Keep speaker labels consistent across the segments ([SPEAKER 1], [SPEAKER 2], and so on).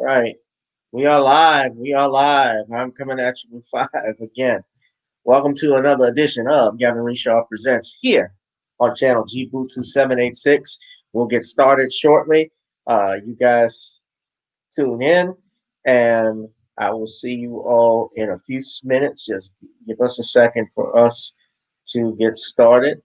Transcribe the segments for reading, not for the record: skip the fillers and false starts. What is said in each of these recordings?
[SPEAKER 1] All right. We are live. We are live. I'm coming at you with five again. Welcome to another edition of Gavin Reshaw Presents here on channel GBoo2786. We'll get started shortly. You guys tune in, and I will see you all in a few minutes. Just give us a second for us to get started.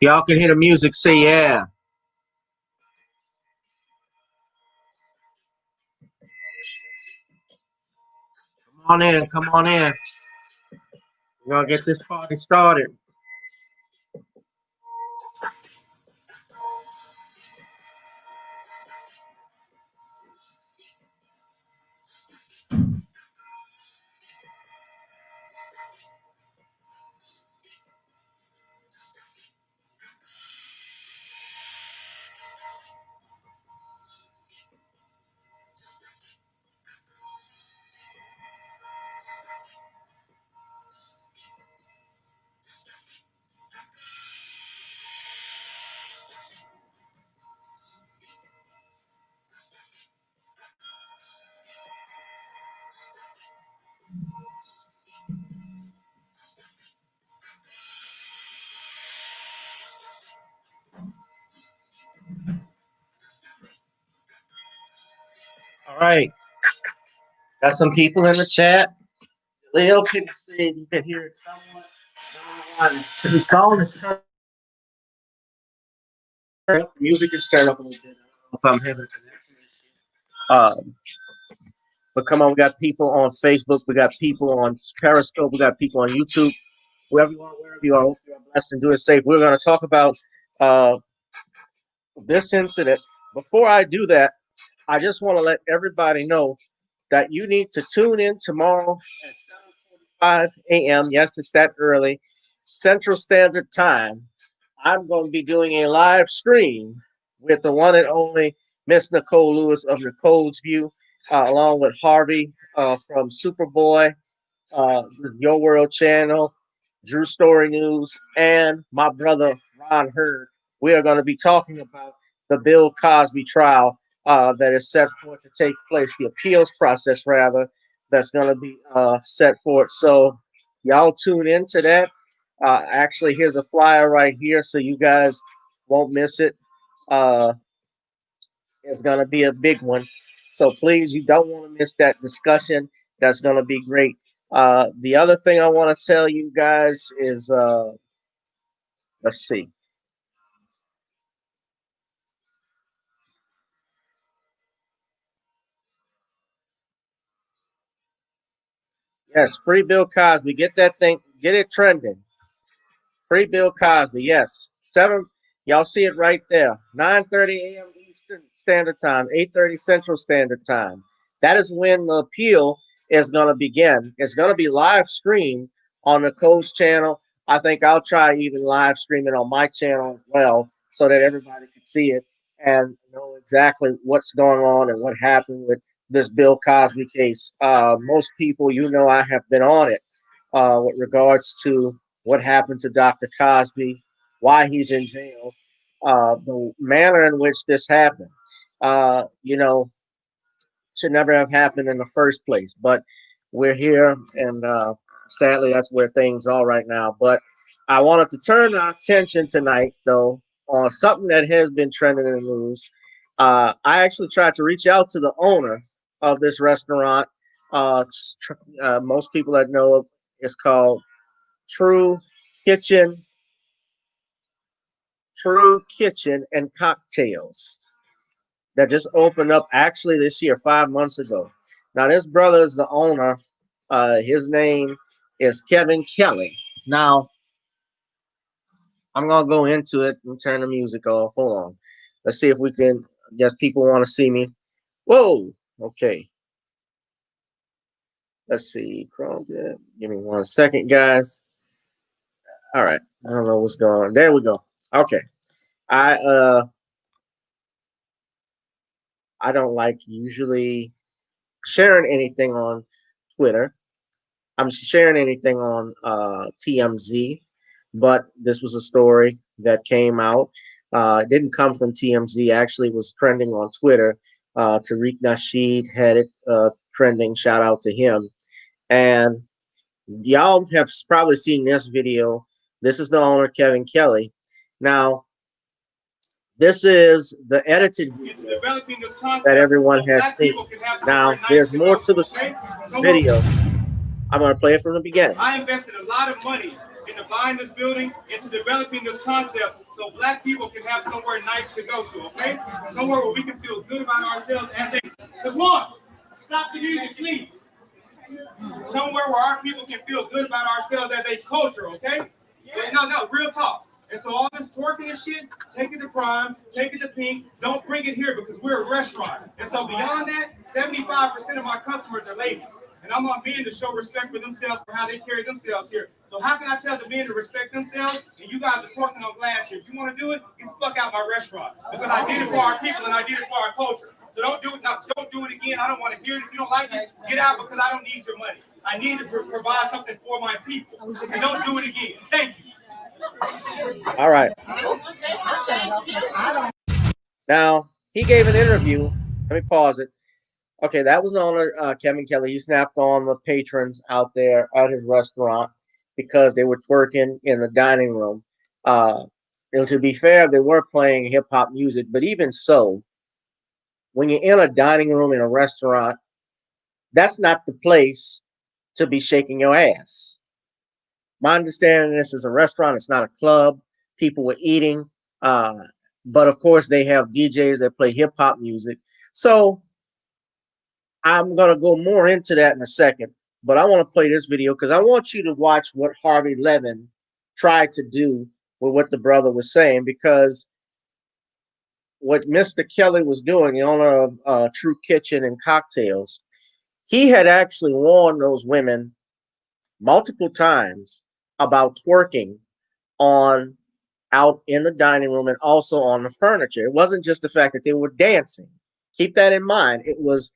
[SPEAKER 1] Y'all can hear the music. Say yeah. Come on in. Come on in. We're going to get this party started. All right. Got some people in the chat. Leo people said you can hear it somewhat. The song is turned up. The music is turned up a little bit. I don't know if I'm having a connection issue. But come on, we got people on Facebook. We got people on Periscope. We got people on YouTube. Wherever you are, wherever you are, hope you are blessed and do it safe. We're going to talk about uh, this incident. Before I do that, I just want to let everybody know that you need to tune in tomorrow at 7:45 a.m. Yes, it's that early, Central Standard Time. I'm going to be doing a live stream with the one and only Miss Nicole Lewis of Nicole's View, along with Harvey from Superboy, Your World Channel, Drew Story News, and my brother Ron Hurd. We are going to be talking about the Bill Cosby trial that is set for to take place, the appeals process, rather, that's going to be set for it. So, y'all tune into that. Actually, here's a flyer right here so you guys won't miss it. Uh, it's going to be a big one. So please, you don't want to miss that discussion. That's going to be great. The other thing I want to tell you guys is let's see. Yes, free Bill Cosby. Get that thing, get it trending. Free Bill Cosby. Yes, seven. Y'all see it right there. 9:30 a.m. Eastern Standard Time, 8:30 Central Standard Time. That is when the appeal is going to begin. It's going to be live streamed on the Coach channel. I think I'll try even live streaming on my channel as well, so that everybody can see it and know exactly what's going on and what happened with this Bill Cosby case. Most people, I have been on it with regards to what happened to Dr. Cosby, why he's in jail, the manner in which this happened. Should never have happened in the first place. But we're here, and sadly, that's where things are right now. But I wanted to turn our attention tonight, though, on something that has been trending in the news. I actually tried to reach out to the owner of this restaurant. Most people that know it, it's called True Kitchen, True Kitchen and Cocktails that just opened up actually this year, 5 months ago. Now, this brother is the owner. His name is Kevin Kelley. Now, I'm going to go into it and turn the music off. Hold on. Let's see if we can. I guess people want to see me. Whoa. Okay. Let's see. Chrome. Give me 1 second, guys. All right. I don't know what's going on. There we go. Okay. I I don't like usually sharing anything on Twitter. I'm sharing anything on TMZ, but this was a story that came out. It didn't come from TMZ. Actually, it was trending on Twitter. Tariq Nasheed had it trending. Shout out to him. And y'all have probably seen this video. This is the owner, Kevin Kelley. Now, this is the edited video that everyone has seen. Now, there's more to the video. I'm going to play it from the beginning.
[SPEAKER 2] I invested a lot of money into buying this building, into developing this concept, so black people can have somewhere nice to go to, okay? Somewhere where we can feel good about ourselves as a... Come on, stop the music, please. Somewhere where our people can feel good about ourselves as a culture, okay? No, real talk. And so all this twerking and shit, take it to crime, take it to pink, don't bring it here because we're a restaurant. And so beyond that, 75% of my customers are ladies. And I'm on men to show respect for themselves for how they carry themselves here. So how can I tell the men to respect themselves and you guys are twerking on glass here? If you want to do it, get the fuck out my restaurant. Because I did it for our people and I did it for our culture. So don't do it now. Don't do it again. I don't want to hear it. If you don't like it, get out because I don't need your money. I need to provide something for my people. And don't do it again. Thank you.
[SPEAKER 1] All right. Now, he gave an interview. Let me pause it. Okay, that was the owner, Kevin Kelley. He snapped on the patrons out there at his restaurant because they were twerking in the dining room. And to be fair, they were playing hip hop music, but even so, when you're in a dining room in a restaurant, that's not the place to be shaking your ass. My understanding, this is a restaurant. It's not a club. People were eating. But of course, they have DJs that play hip hop music. So I'm going to go more into that in a second. But I want to play this video because I want you to watch what Harvey Levin tried to do with what the brother was saying. Because what Mr. Kelley was doing, the owner of True Kitchen and Cocktails, he had actually warned those women multiple times about twerking on out in the dining room and also on the furniture. It wasn't just the fact that they were dancing. Keep that in mind. It was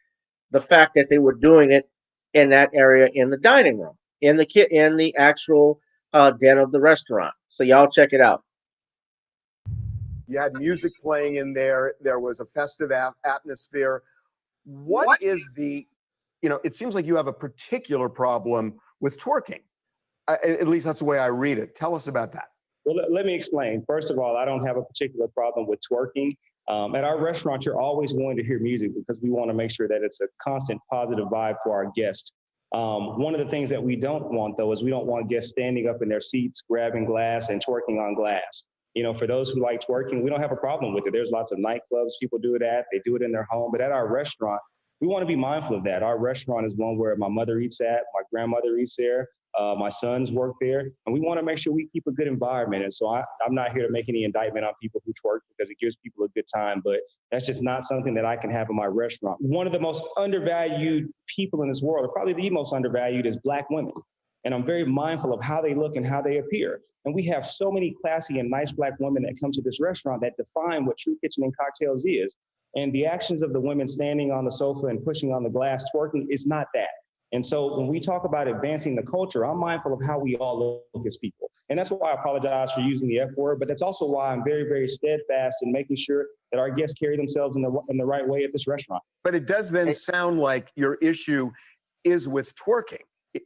[SPEAKER 1] the fact that they were doing it in that area in the dining room, in the actual den of the restaurant. So y'all check it out.
[SPEAKER 3] You had music playing in there. There was a festive atmosphere. What is the, it seems like you have a particular problem with twerking. At least that's the way I read it. Tell us about that.
[SPEAKER 4] Well, let me explain. First of all, I don't have a particular problem with twerking. At our restaurant, you're always going to hear music because we want to make sure that it's a constant positive vibe for our guests. One of the things that we don't want, though, is we don't want guests standing up in their seats, grabbing glass and twerking on glass. For those who like twerking, we don't have a problem with it. There's lots of nightclubs people do it at. They do it in their home. But at our restaurant, we want to be mindful of that. Our restaurant is one where my mother eats at, my grandmother eats there, my sons work there, and we want to make sure we keep a good environment. And so I'm not here to make any indictment on people who twerk because it gives people a good time, but that's just not something that I can have in my restaurant. One of the most undervalued people in this world, or probably the most undervalued, is Black women. And I'm very mindful of how they look and how they appear. And we have so many classy and nice Black women that come to this restaurant that define what True Kitchen and Cocktails is. And the actions of the women standing on the sofa and pushing on the glass twerking is not that. And so when we talk about advancing the culture, I'm mindful of how we all look as people. And that's why I apologize for using the F word, but that's also why I'm very, very steadfast in making sure that our guests carry themselves in the right way at this restaurant.
[SPEAKER 3] But it does then sound like your issue is with twerking.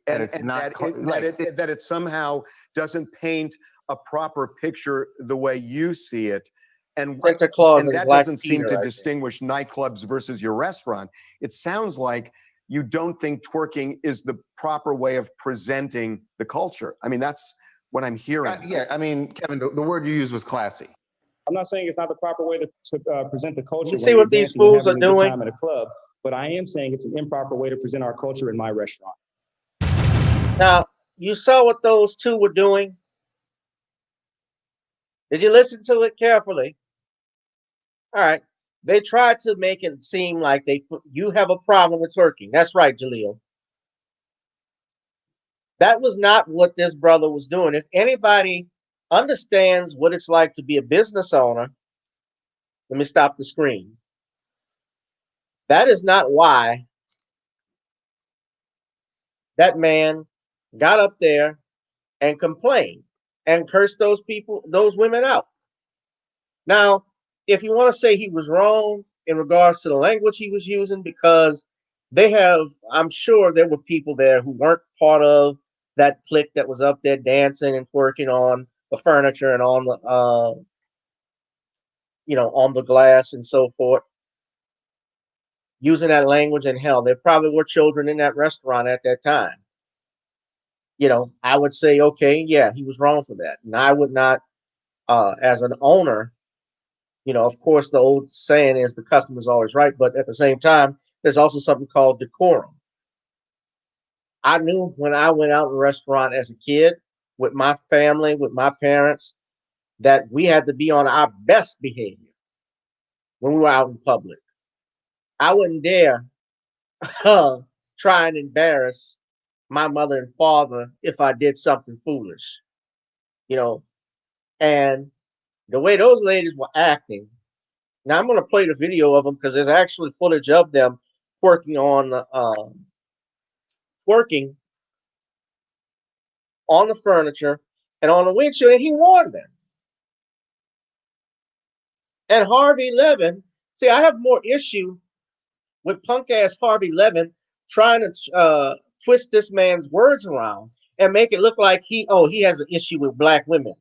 [SPEAKER 3] And it's not that it somehow doesn't paint a proper picture the way you see it. And that doesn't seem to distinguish nightclubs versus your restaurant. It sounds like you don't think twerking is the proper way of presenting the culture. I mean, that's what I'm hearing.
[SPEAKER 5] Yeah, I mean, Kevin, the word you used was classy.
[SPEAKER 4] I'm not saying it's not the proper way to present the culture.
[SPEAKER 1] You see what these fools are doing?
[SPEAKER 4] Time at a club, but I am saying it's an improper way to present our culture in my restaurant.
[SPEAKER 1] Now, you saw what those two were doing? Did you listen to it carefully? All right. They tried to make it seem like you have a problem with twerking. That's right, Jaleel. That was not what this brother was doing. If anybody understands what it's like to be a business owner, let me stop the screen. That is not why that man got up there and complained and cursed those people, those women out. Now, if you want to say he was wrong in regards to the language he was using, because they have, I'm sure there were people there who weren't part of that clique that was up there dancing and twerking on the furniture and on the, on the glass and so forth, using that language. And hell, there probably were children in that restaurant at that time. I would say, okay, yeah, he was wrong for that. And I would not, as an owner, of course, the old saying is the customer's always right. But at the same time, there's also something called decorum. I knew when I went out to a restaurant as a kid with my family, with my parents, that we had to be on our best behavior when we were out in public. I wouldn't dare try and embarrass my mother and father if I did something foolish, and the way those ladies were acting. Now I'm going to play the video of them because there's actually footage of them working on the furniture and on the windshield, and he warned them. And Harvey Levin, see, I have more issue with punk ass Harvey Levin trying to twist this man's words around and make it look like he has an issue with black women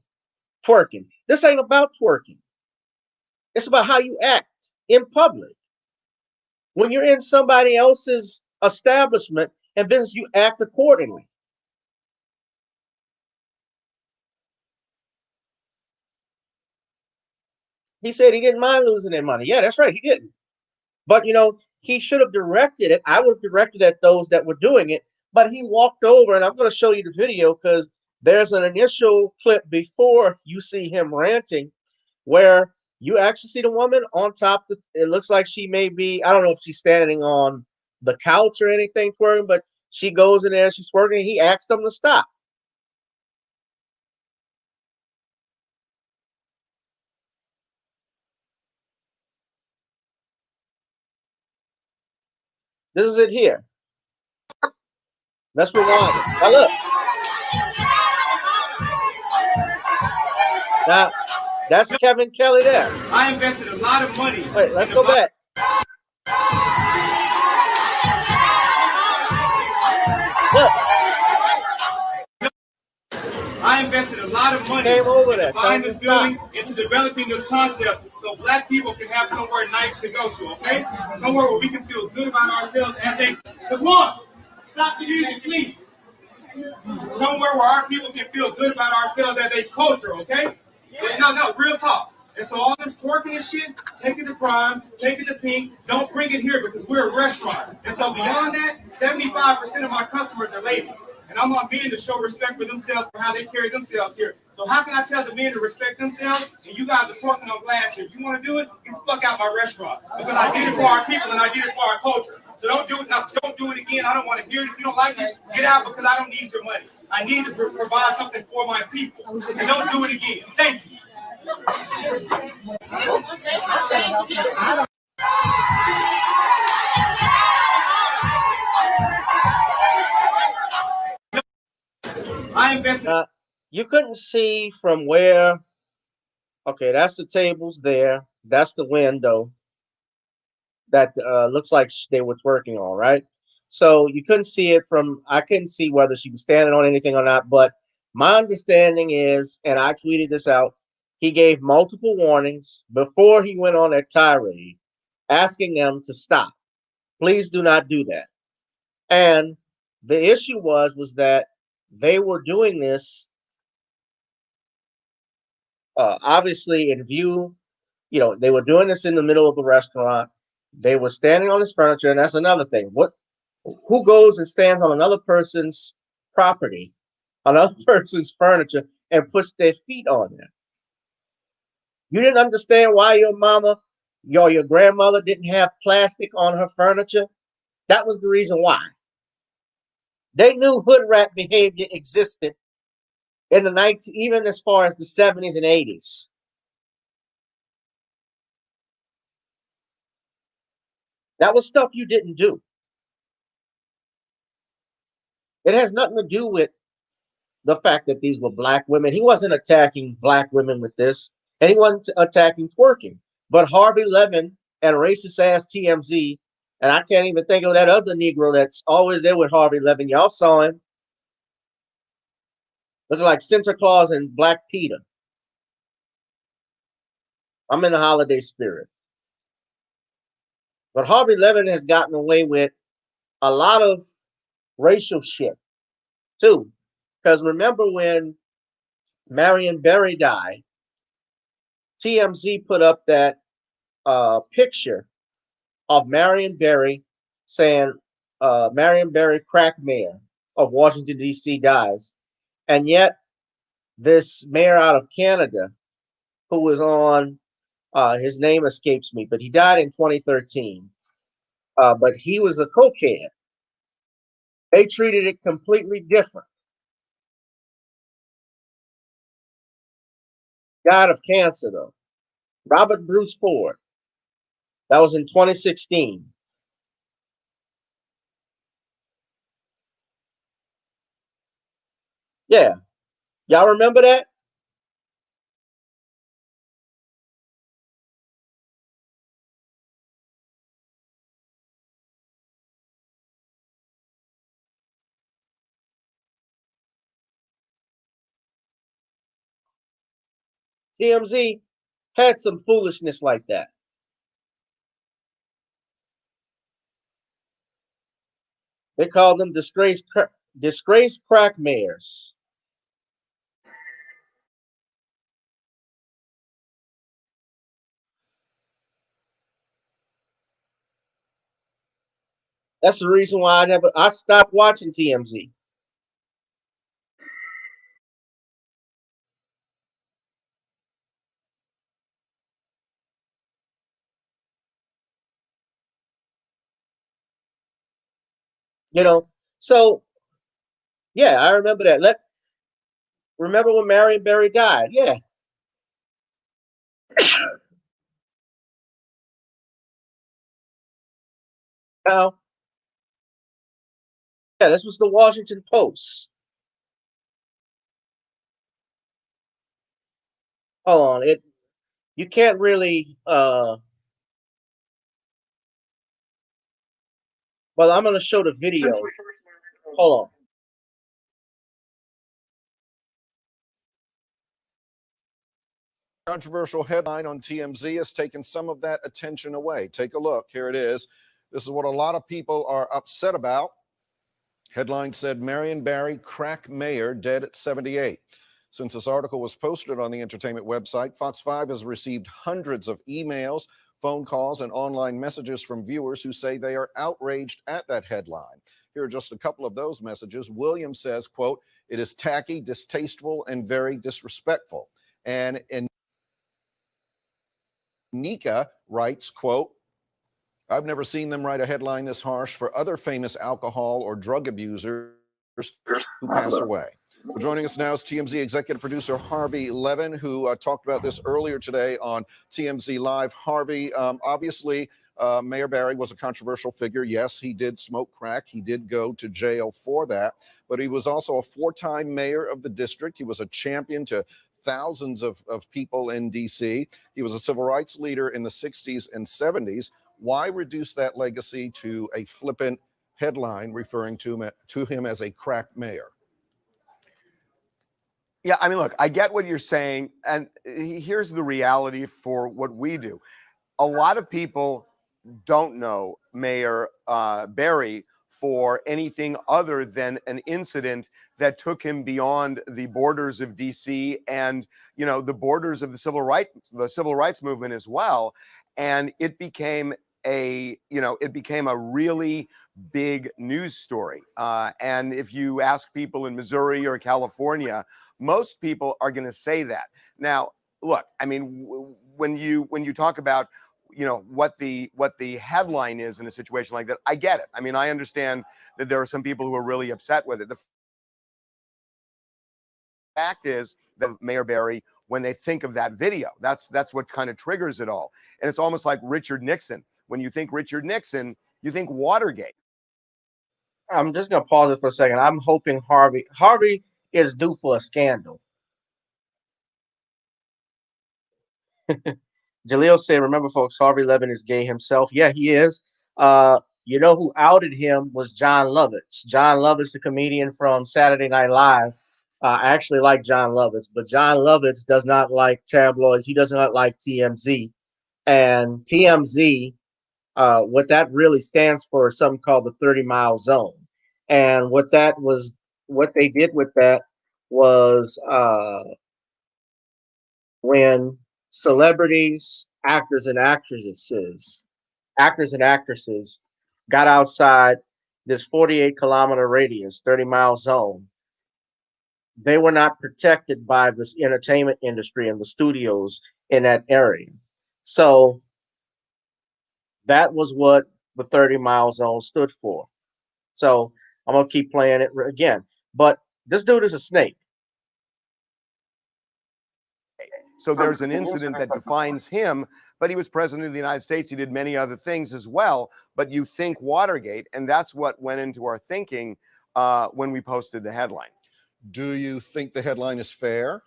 [SPEAKER 1] twerking. This ain't about twerking. It's about how you act in public. When you're in somebody else's establishment and business, you act accordingly. He said he didn't mind losing their money. Yeah, that's right, he didn't. But he should have directed it. I would have directed at those that were doing it, but he walked over, and I'm going to show you the video because there's an initial clip before you see him ranting where you actually see the woman on top. It looks like she may be, I don't know if she's standing on the couch or anything twerking, but she goes in there, she's twerking, and he asks them to stop. This is it here. Let's rewind it. Now look. Now, that's Kevin Kelley there.
[SPEAKER 2] I invested a lot of money.
[SPEAKER 1] Wait, let's go back. Look.
[SPEAKER 2] I invested a lot of money
[SPEAKER 1] into
[SPEAKER 2] buying this building, into developing this concept, so black people can have somewhere nice to go to, okay? Somewhere where we can feel good about ourselves as a... Come on, stop the music, please. Somewhere where our people can feel good about ourselves as a culture, okay? No, real talk. And so all this twerking and shit, take it to crime, take it to pink, don't bring it here because we're a restaurant. And so beyond that, 75% of my customers are ladies. And I'm on men to show respect for themselves for how they carry themselves here. So how can I tell the men to respect themselves and you guys are twerking on glass here? If you want to do it, get the fuck out my restaurant. Because I did it for our people and I did it for our culture. So don't do it now. Don't do it again. I don't want to hear it. If you don't like it, get out because I don't need your money. I need to provide something for my people. And don't do it again. Thank you. I invested.
[SPEAKER 1] You couldn't see from where. Okay, that's the tables there. That's the window. That looks like they were twerking on, right? So you couldn't see it from. I couldn't see whether she was standing on anything or not. But my understanding is, and I tweeted this out, he gave multiple warnings before he went on that tirade, asking them to stop. Please do not do that. And the issue was that they were doing this obviously in view. They were doing this in the middle of the restaurant. They were standing on his furniture, and that's another thing. Who goes and stands on another person's property, another person's furniture, and puts their feet on it? You didn't understand why your mama, your grandmother didn't have plastic on her furniture? That was the reason why. They knew hood rat behavior existed in the 90s, even as far as the 70s and 80s. That was stuff you didn't do. It has nothing to do with the fact that these were black women. He wasn't attacking black women with this, and he wasn't attacking twerking. But Harvey Levin and racist ass TMZ, and I can't even think of that other Negro that's always there with Harvey Levin. Y'all saw him looking like Santa Claus and Black Peter. I'm in the holiday spirit. But Harvey Levin has gotten away with a lot of racial shit too. Because remember when Marion Barry died, TMZ put up that picture of Marion Barry saying Marion Barry, crack mayor of Washington, D.C. dies. And yet this mayor out of Canada who was on, his name escapes me, but he died in 2013. But he was a cokehead. They treated it completely different. Died of cancer, though. Robert Bruce Ford. That was in 2016. Yeah. Y'all remember that? TMZ had some foolishness like that. They called them disgraced crack mayors. That's the reason why I stopped watching TMZ. You know, so yeah, I remember that. Remember when Marion Barry died? Yeah. Now, yeah, this was the Washington Post. Hold on, you can't really well, I'm gonna show the video. Hold on.
[SPEAKER 6] Controversial headline on TMZ has taken some of that attention away. Take a look. Here it is. This is what a lot of people are upset about. Headline said, Marion Barry, crack mayor, dead at 78. Since this article was posted on the entertainment website, Fox 5 has received hundreds of emails, phone calls, and online messages from viewers who say they are outraged at that headline. Here are just a couple of those messages. William says, quote, it is tacky, distasteful, and very disrespectful. And Nika writes, quote, I've never seen them write a headline this harsh for other famous alcohol or drug abusers who pass away. Well, joining us now is TMZ executive producer Harvey Levin, who talked about this earlier today on TMZ Live. Harvey, obviously, Mayor Barry was a controversial figure. Yes, he did smoke crack. He did go to jail for that. But he was also a four-time mayor of the district. He was a champion to thousands of people in D.C. He was a civil rights leader in the 60s and 70s. Why reduce that legacy to a flippant headline referring to him as a crack mayor?
[SPEAKER 3] Yeah, I mean, look, I get what you're saying. And here's the reality for what we do. A lot of people don't know Mayor Barry for anything other than an incident that took him beyond the borders of DC and, you know, the borders of the civil rights movement as well. And it became a really big news story. And if you ask people in Missouri or California, most people are going to say that. Now, look, I mean, when you talk about, you know, what the headline is in a situation like that, I get it. I mean, I understand that there are some people who are really upset with it. The fact is that Mayor Barry, when they think of that video, that's what kind of triggers it all. And it's almost like Richard Nixon When you think Richard Nixon, you think Watergate.
[SPEAKER 1] I'm just gonna pause it for a second. I'm hoping Harvey is due for a scandal. Jaleel said, "Remember, folks, Harvey Levin is gay himself." Yeah, he is. You know who outed him was John Lovitz. John Lovitz, the comedian from Saturday Night Live. I actually like John Lovitz, but John Lovitz does not like tabloids. He does not like TMZ. And TMZ, what that really stands for is something called the 30-mile zone. And what they did with that was when celebrities, actors and actresses got outside this 48-kilometer radius, 30-mile zone, they were not protected by this entertainment industry and the studios in that area. So that was what the 30-mile zone stood for. So I'm going to keep playing it again. But this dude is a snake.
[SPEAKER 3] So there's an incident that defines him, but he was president of the United States. He did many other things as well. But you think Watergate, and that's what went into our thinking when we posted the headline.
[SPEAKER 6] Do you think the headline is fair?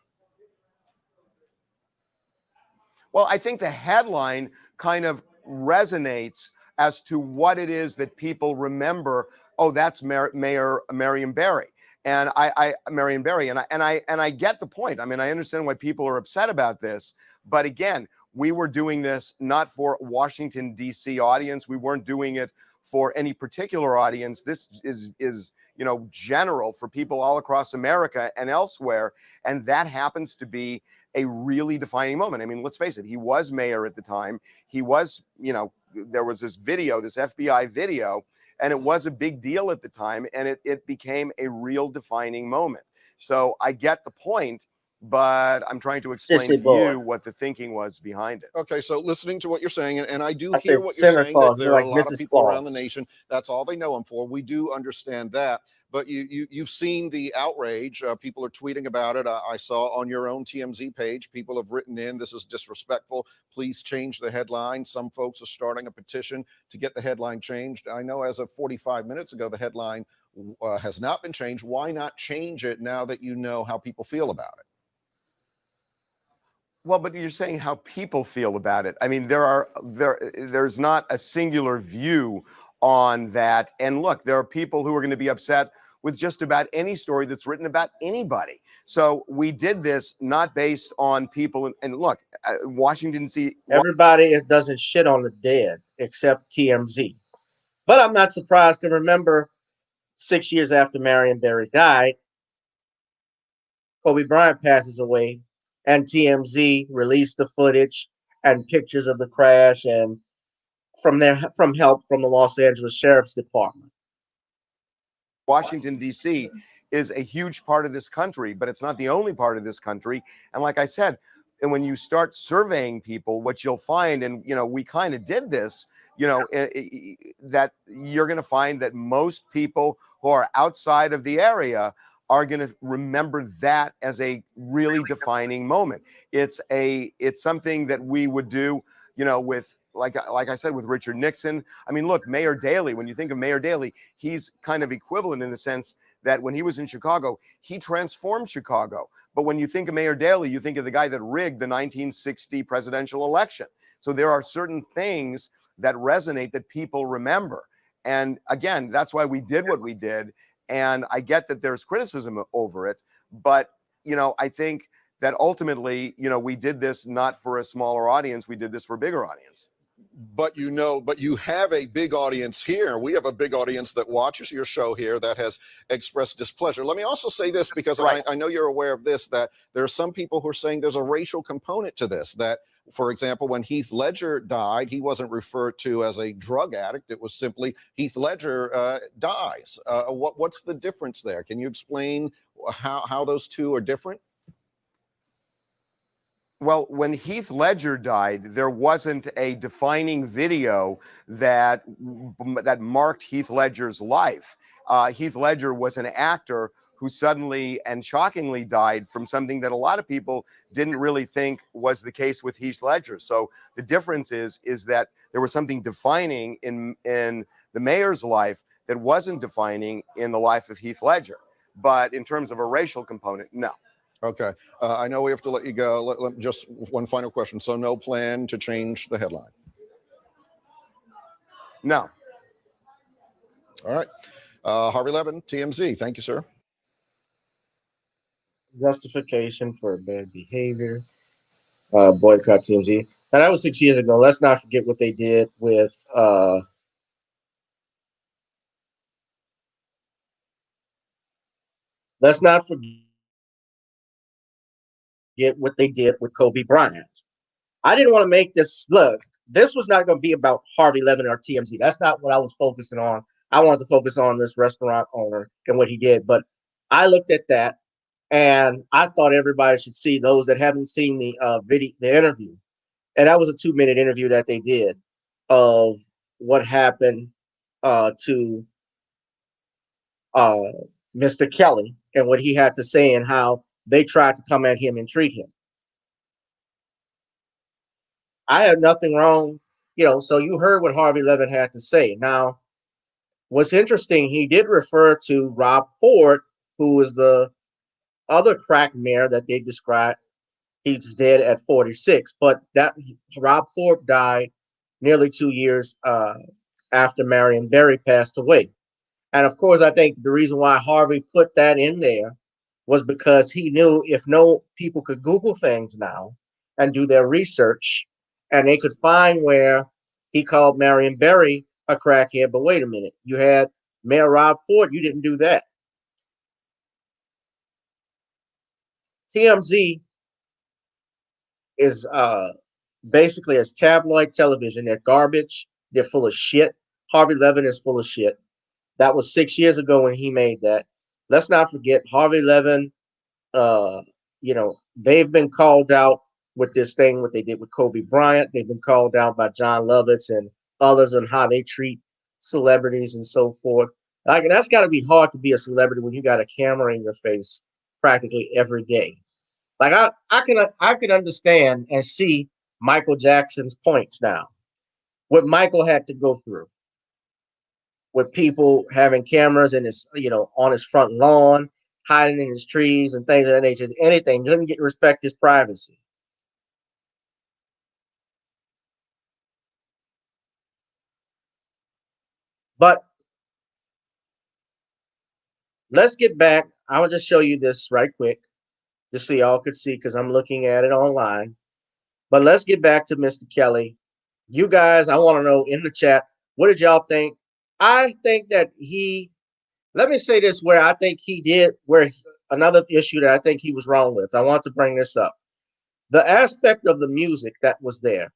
[SPEAKER 3] Well, I think the headline kind of resonates as to what it is that people remember. Oh, that's Mayor Marion Barry. And Marion Barry, and I get the point. I mean, I understand why people are upset about this, but again, we were doing this not for Washington D.C. audience. We weren't doing it for any particular audience. This is general for people all across America and elsewhere, and that happens to be a really defining moment. I mean, let's face it. He was mayor at the time. He was, there was this video, this FBI video. And it was a big deal at the time, and it became a real defining moment. So I get the point, but I'm trying to explain to you what the thinking was behind it.
[SPEAKER 6] Okay, so listening to what you're saying, and I do hear what you're saying, that there are a lot of people around the nation, that's all they know him for. We do understand that. But you've seen the outrage. People are tweeting about it. I saw on your own TMZ page, people have written in, this is disrespectful. Please change the headline. Some folks are starting a petition to get the headline changed. I know as of 45 minutes ago, the headline has not been changed. Why not change it now that you know how people feel about it?
[SPEAKER 3] Well, but you're saying how people feel about it. I mean, there's not a singular view on that. And look, there are people who are going to be upset with just about any story that's written about anybody. So we did this not based on people. And look, Washington D.C.
[SPEAKER 1] Everybody doesn't shit on the dead except TMZ. But I'm not surprised to remember 6 years after Marion Barry died, Kobe Bryant passes away, and TMZ released the footage and pictures of the crash, and from help from the Los Angeles Sheriff's Department.
[SPEAKER 3] Washington, D.C. is a huge part of this country, but it's not the only part of this country. And like I said, and when you start surveying people, what you'll find, and we kind of did this, that you're going to find that most people who are outside of the area are going to remember that as a really defining moment. It's something that we would do, with, like I said, with Richard Nixon. I mean, look, Mayor Daley, when you think of Mayor Daley, he's kind of equivalent in the sense that when he was in Chicago, he transformed Chicago. But when you think of Mayor Daley, you think of the guy that rigged the 1960 presidential election. So there are certain things that resonate that people remember. And again, that's why we did what we did. And I get that there's criticism over it, but, I think that ultimately, we did this not for a smaller audience. We did this for a bigger audience.
[SPEAKER 6] But you have a big audience here. We have a big audience that watches your show here that has expressed displeasure. Let me also say this, because I know you're aware of this, that there are some people who are saying there's a racial component to this, that, for example, when Heath Ledger died, he wasn't referred to as a drug addict. It was simply Heath Ledger dies. What's the difference there? Can you explain how those two are different?
[SPEAKER 3] Well, when Heath Ledger died, there wasn't a defining video that marked Heath Ledger's life. Heath Ledger was an actor who suddenly and shockingly died from something that a lot of people didn't really think was the case with Heath Ledger. So the difference is that there was something defining in the mayor's life that wasn't defining in the life of Heath Ledger. But in terms of a racial component, no.
[SPEAKER 6] Okay. I know we have to let you go. Just one final question. So no plan to change the headline?
[SPEAKER 3] No.
[SPEAKER 6] All right. Harvey Levin, TMZ. Thank you, sir.
[SPEAKER 1] Justification for bad behavior. Boycott TMZ. Now that was 6 years ago. Let's not forget what they did with let's not forget what they did with Kobe Bryant. I didn't want to make this look. This was not going to be about Harvey Levin or TMZ. That's not what I was focusing on. I wanted to focus on this restaurant owner and what he did. But I looked at that, and I thought everybody should see, those that haven't seen the video, the interview. And that was a 2-minute interview that they did of what happened to Mr. Kelley and what he had to say and how they tried to come at him and treat him. I had nothing wrong, so you heard what Harvey Levin had to say. Now, what's interesting, he did refer to Rob Ford, who was the other crack mayor that they described. He's dead at 46, but that Rob Ford died nearly 2 years after Marion Barry passed away. And of course, I think the reason why Harvey put that in there was because he knew if no people could Google things now and do their research, and they could find where he called Marion Barry a crackhead. But wait a minute, you had Mayor Rob Ford, you didn't do that. TMZ is basically as tabloid television. They're garbage. They're full of shit. Harvey Levin is full of shit. That was 6 years ago when he made that. Let's not forget Harvey Levin. They've been called out with this thing, what they did with Kobe Bryant. They've been called out by John Lovitz and others on how they treat celebrities and so forth. Like, that's got to be hard to be a celebrity when you got a camera in your face practically every day. Like, I can understand and see Michael Jackson's points now. What Michael had to go through with people having cameras in his, on his front lawn, hiding in his trees and things of that nature. Anything doesn't respect his privacy. But let's get back. I will just show you this right quick, just so y'all could see, because I'm looking at it online. But let's get back to Mr. Kelley. You guys, I want to know in the chat, what did y'all think? I think that let me say this, where I think he did, another issue that I think he was wrong with. I want to bring this up. The aspect of the music that was there.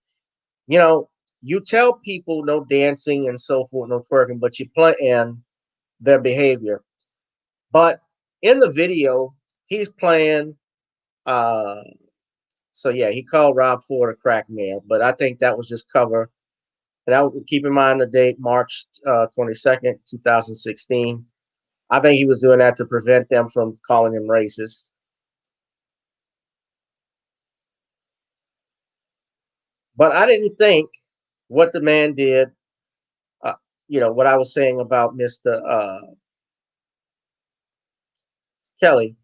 [SPEAKER 1] You tell people no dancing and so forth, no twerking, but you play in their behavior. But in the video, he's playing. So yeah, he called Rob Ford a crack mayor, but I think that was just cover. And I would keep in mind the date, March 22nd, 2016. I think he was doing that to prevent them from calling him racist. But I didn't think what the man did, what I was saying about Mr. Kelley,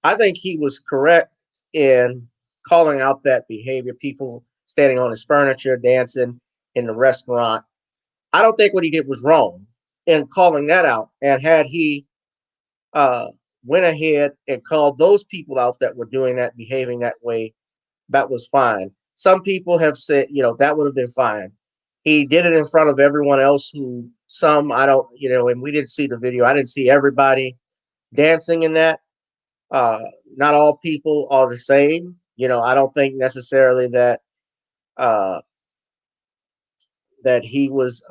[SPEAKER 1] I think he was correct in calling out that behavior, people standing on his furniture, dancing in the restaurant. I don't think what he did was wrong in calling that out. And had he went ahead and called those people out that were doing that, behaving that way, that was fine. Some people have said, that would have been fine. He did it in front of everyone else I don't, and we didn't see the video. I didn't see everybody dancing in that. Not all people are the same. I don't think necessarily that that he was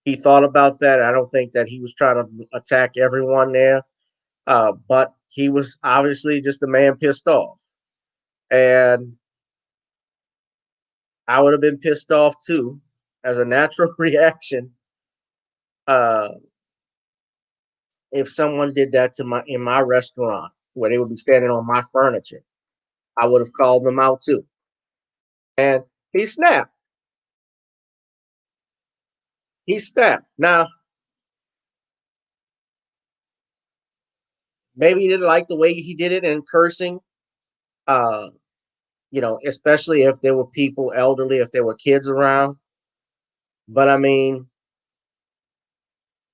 [SPEAKER 1] he thought about that. I don't think that he was trying to attack everyone there. But he was obviously just a man pissed off. And I would have been pissed off too, as a natural reaction. if someone did that to in my restaurant where they would be standing on my furniture. I would have called them out too. And he snapped. He snapped. Now, maybe he didn't like the way he did it and cursing. Uh, especially if there were people elderly, if there were kids around. But I mean,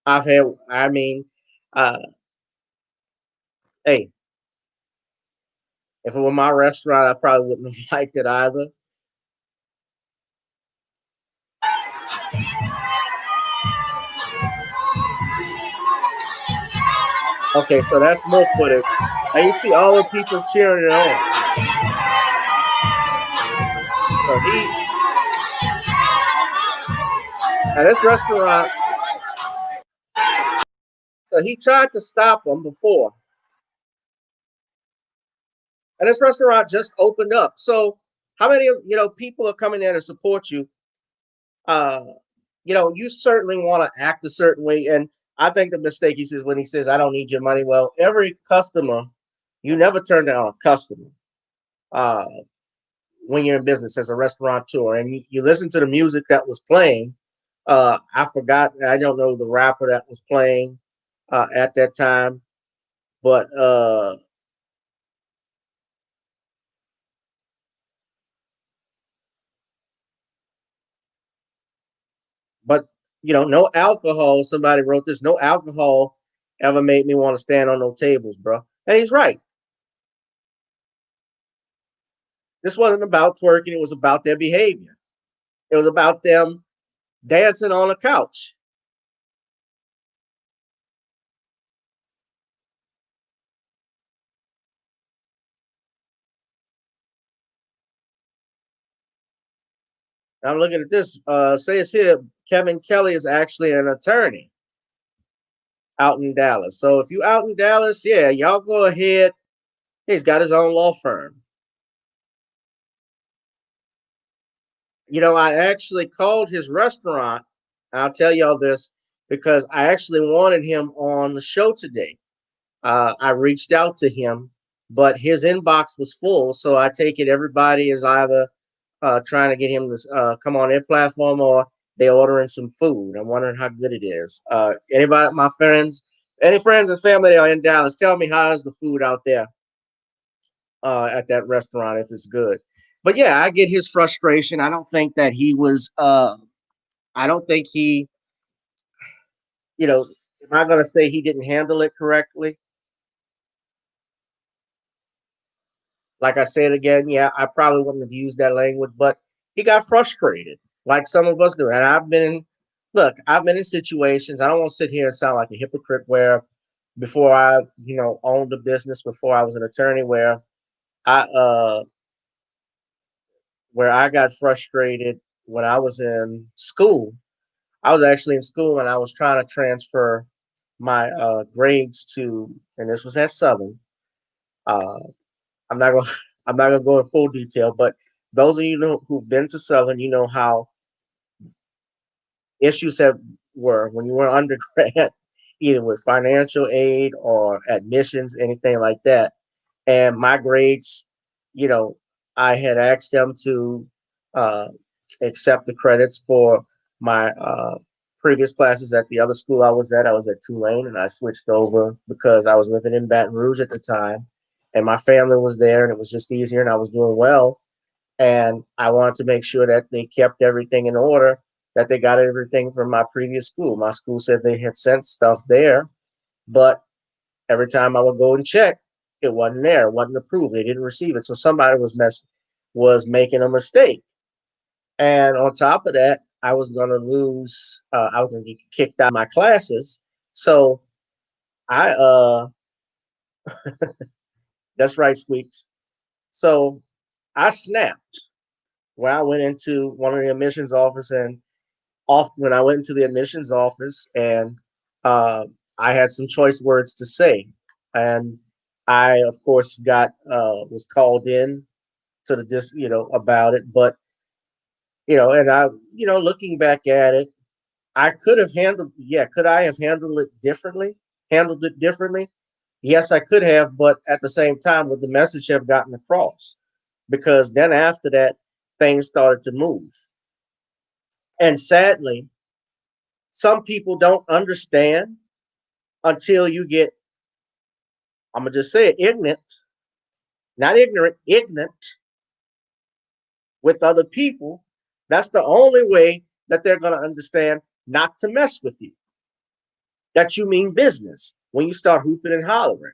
[SPEAKER 1] I've had, I mean, uh, hey, if it were my restaurant, I probably wouldn't have liked it either. Okay, so that's more footage. And you see all the people cheering it on. So at this restaurant, so he tried to stop him before. And this restaurant just opened up. So how many people are coming there to support you? You certainly want to act a certain way. And I think the mistake he says when he says, I don't need your money. Well, every customer, you never turn down a customer when you're in business as a restaurateur. And you listen to the music that was playing. I forgot, I don't know the rapper that was playing at that time. But no alcohol. Somebody wrote this. No alcohol ever made me want to stand on no tables, bro. And he's right. This wasn't about twerking. It was about their behavior. It was about them dancing on a couch. I'm looking at this. Says here, Kevin Kelley is actually an attorney out in Dallas. So if you out in Dallas, yeah, y'all go ahead. He's got his own law firm. I actually called his restaurant. And I'll tell y'all this because I actually wanted him on the show today. I reached out to him, but his inbox was full. So I take it everybody is either trying to get him to come on their platform or they ordering some food. I'm wondering how good it is. Anybody, any friends and family that are in Dallas, tell me how is the food out there at that restaurant if it's good. But yeah, I get his frustration. I don't think that he was. I don't think he. Am I going to say he didn't handle it correctly? Like I said again, yeah, I probably wouldn't have used that language, but he got frustrated, like some of us do. And I've been in situations. I don't want to sit here and sound like a hypocrite where before I, owned a business, before I was an attorney, I where I got frustrated when I was in school. I was actually in school and I was trying to transfer my grades to, and this was at Southern. Uh, I'm not going. I'm not going to go in full detail, but those of you who've been to Southern, you know how issues were when you were undergrad, either with financial aid or admissions, anything like that. And my grades, I had asked them to uh, accept the credits for my previous classes at the other school I was at. I was at Tulane, and I switched over because I was living in Baton Rouge at the time, and my family was there, and it was just easier, and I was doing well. And I wanted to make sure that they kept everything in order, that they got everything from my previous school. My school said they had sent stuff there, but every time I would go and check, it wasn't there, it wasn't approved. They didn't receive it. So somebody was making a mistake. And on top of that, I was going to lose, I was going to get kicked out of my classes. So I, that's right, Squeaks. So I snapped when I went into one of the admissions office and when I went into the admissions office and I had some choice words to say. And I, of course, was called in to about it. But, and I, looking back at it, I could have could I have handled it differently? handled it differently? Yes, I could have, but at the same time, would the message have gotten across? Because then after that, things started to move. And sadly, some people don't understand until you get, I'm going to just say it, ignorant, not ignorant, ignorant with other people. That's the only way that they're going to understand not to mess with you. That you mean business when you start hooping and hollering.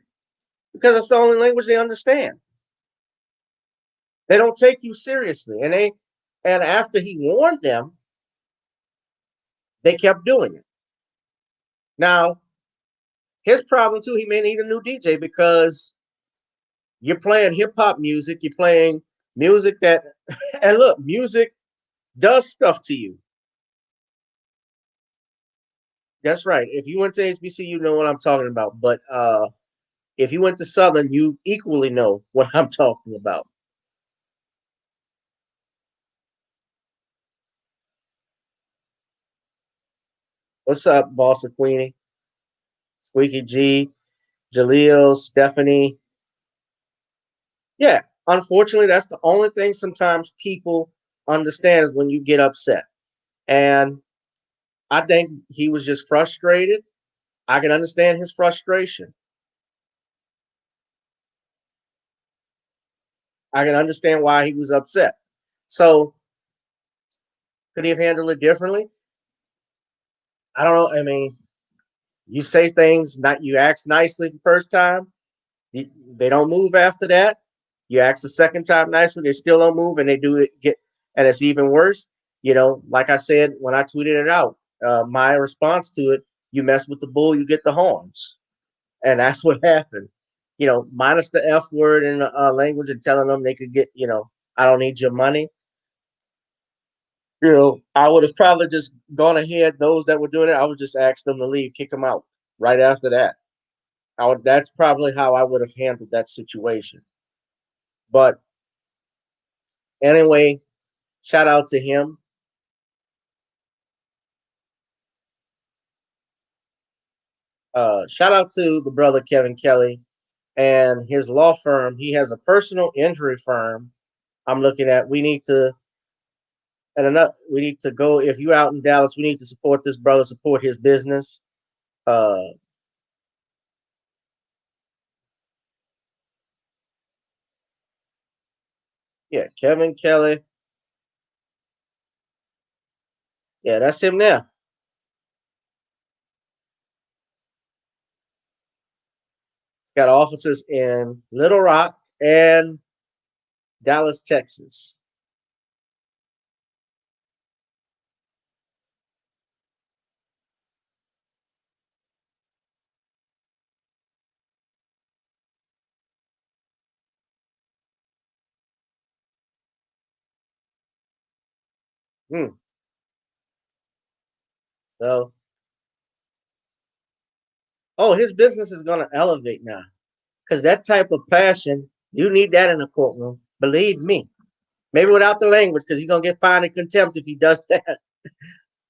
[SPEAKER 1] Because that's the only language they understand. They don't take you seriously. And after he warned them, they kept doing it. Now, his problem too, he may need a new DJ because you're playing hip hop music, you're playing music that, and look, music does stuff to you. That's right. If you went to HBC, you know what I'm talking about. But if you went to Southern, you equally know what I'm talking about. What's up, Boss of Queenie? Squeaky G, Jaleel, Stephanie. Yeah, unfortunately, that's the only thing sometimes people understand is when you get upset. And I think he was just frustrated. I can understand his frustration. I can understand why he was upset. So, could he have handled it differently? I don't know. I mean, you say things, not you ask nicely the first time, they don't move after that. You ask the second time nicely, they still don't move, and they do it and it's even worse. You know, like I said when I tweeted it out, my response to it: you mess with the bull, you get the horns, and that's what happened. You know, minus the F word in the language and telling them they could get, you know, I don't need your money. You know, I would have probably just gone ahead. Those that were doing it, I would just ask them to leave, kick them out right after that. That's probably how I would have handled that situation. But anyway, shout out to him. Shout out to the brother Kevin Kelley and his law firm. He has a personal injury firm. I'm looking at. We need to go. If you out in Dallas, we need to support this brother, support his business. Uh, yeah, Kevin Kelley. Yeah, that's him now. He's got offices in Little Rock and Dallas, Texas. Hmm. So, oh, his business is going to elevate now because that type of passion, you need that in a courtroom. Believe me. Maybe without the language because he's going to get fined in contempt if he does that.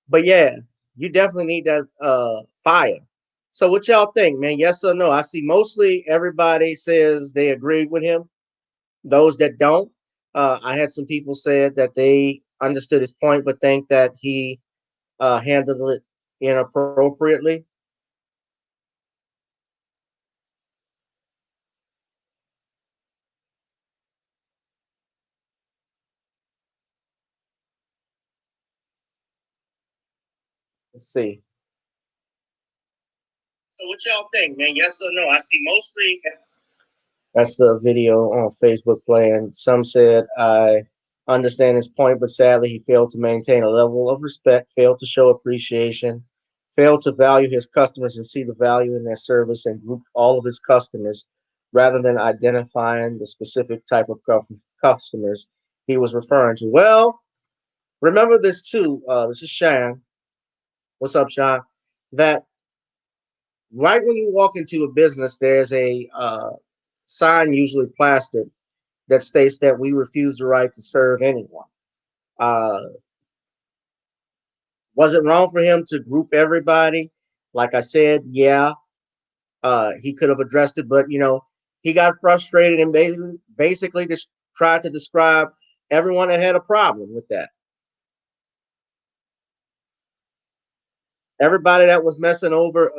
[SPEAKER 1] But yeah, you definitely need that fire. So, what y'all think, man? Yes or no? I see mostly everybody says they agreed with him. Those that don't, I had some people said that they understood his point, but think that he handled it inappropriately. Let's see. So what y'all think, man? Yes or no? I see mostly. That's the video on Facebook playing. Some said, I understand his point, but sadly he failed to maintain a level of respect, failed to show appreciation, failed to value his customers and see the value in their service and group all of his customers rather than identifying the specific type of customers he was referring to. Well, remember this too. This is Sean. What's up, Sean? That right when you walk into a business, there's a sign, usually plastered, that states that we refuse the right to serve anyone. Uh, was it wrong for him to group everybody? Like I said, yeah. he could have addressed it, but he got frustrated and basically just tried to describe everyone that had a problem with that. Everybody that was messing over,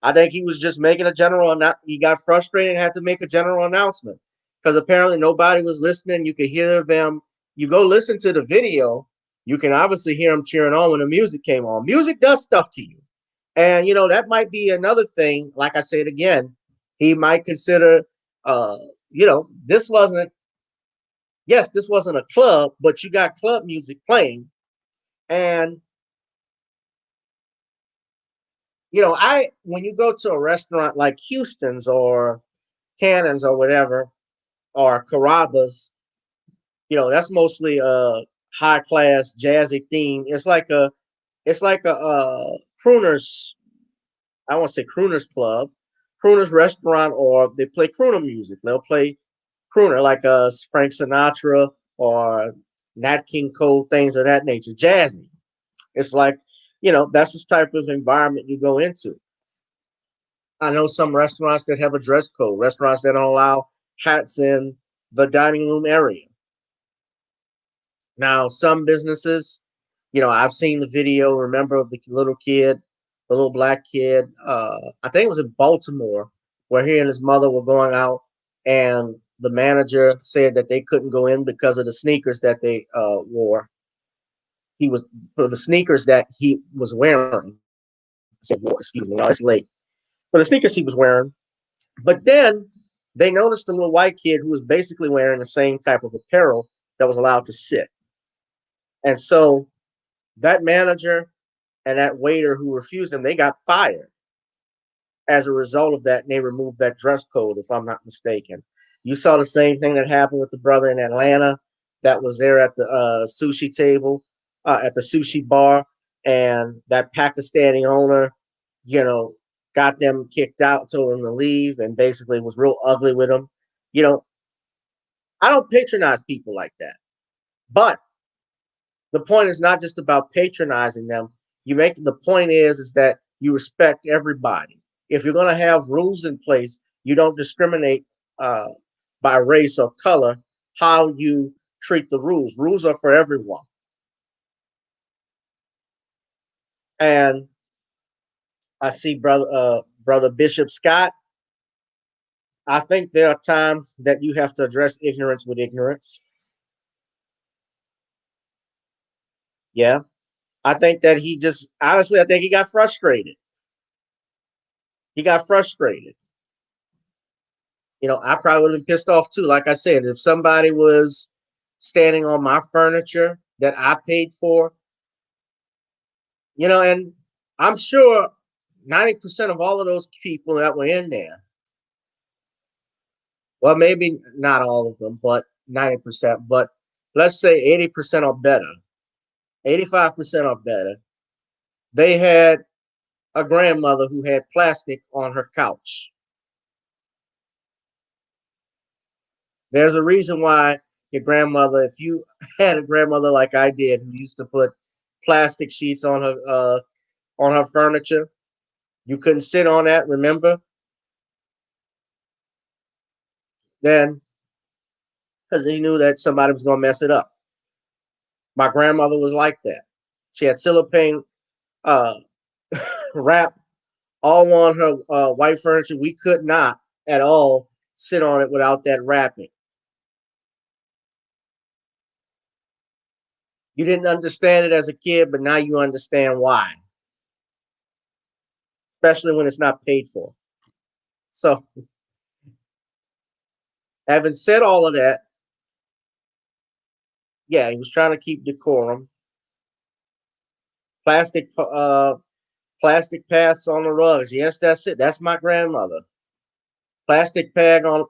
[SPEAKER 1] I think he was just making a general. He got frustrated and had to make a general announcement because apparently nobody was listening. You could hear them. You go listen to the video, you can obviously hear them cheering on when the music came on. Music does stuff to you, and that might be another thing. Like I said again, he might consider. This wasn't. Yes, this wasn't a club, but you got club music playing, and when you go to a restaurant like Houston's or Cannon's or whatever, or Carrabba's, that's mostly a high class jazzy theme. It's like a crooners. I won't say crooners club, crooners restaurant, or they play crooner music. They'll play crooner like Frank Sinatra or Nat King Cole, things of that nature. Jazzy. It's like that's the type of environment you go into. I know some restaurants that have a dress code, restaurants that don't allow hats in the dining room area. Now, some businesses, I've seen the video, remember, of the little kid, the little black kid. I think it was in Baltimore, where he and his mother were going out, and the manager said that they couldn't go in because of the sneakers that they wore. For the sneakers that he was wearing. I said, excuse me, no, it's late. For the sneakers he was wearing. But then they noticed a little white kid who was basically wearing the same type of apparel that was allowed to sit. And so that manager and that waiter who refused him, they got fired as a result of that. And they removed that dress code, if I'm not mistaken. You saw the same thing that happened with the brother in Atlanta that was there at the sushi table, at the sushi bar, and that Pakistani owner, got them kicked out, told them to leave, and basically was real ugly with them. I don't patronize people like that. But the point is not just about patronizing them. The point is that you respect everybody. If you're going to have rules in place, you don't discriminate by race or color how you treat the rules. Rules are for everyone. And I see brother Bishop Scott. I think there are times that you have to address ignorance with ignorance. Yeah. I think that honestly, I think he got frustrated. He got frustrated. I probably would have been pissed off too. Like I said, if somebody was standing on my furniture that I paid for, and I'm sure 90% of all of those people that were in there, well, maybe not all of them, but 90%, but let's say 80% or better, 85% or better, they had a grandmother who had plastic on her couch. There's a reason why your grandmother, if you had a grandmother like I did, who used to put plastic sheets on her furniture, you couldn't sit on that, remember? Then, because he knew that somebody was going to mess it up. My grandmother was like that. She had cellophane wrap all on her white furniture. We could not at all sit on it without that wrapping. You didn't understand it as a kid, but now you understand why. Especially when it's not paid for. So, having said all of that, yeah, he was trying to keep decorum. Plastic paths on the rugs. Yes, that's it. That's my grandmother. Plastic path on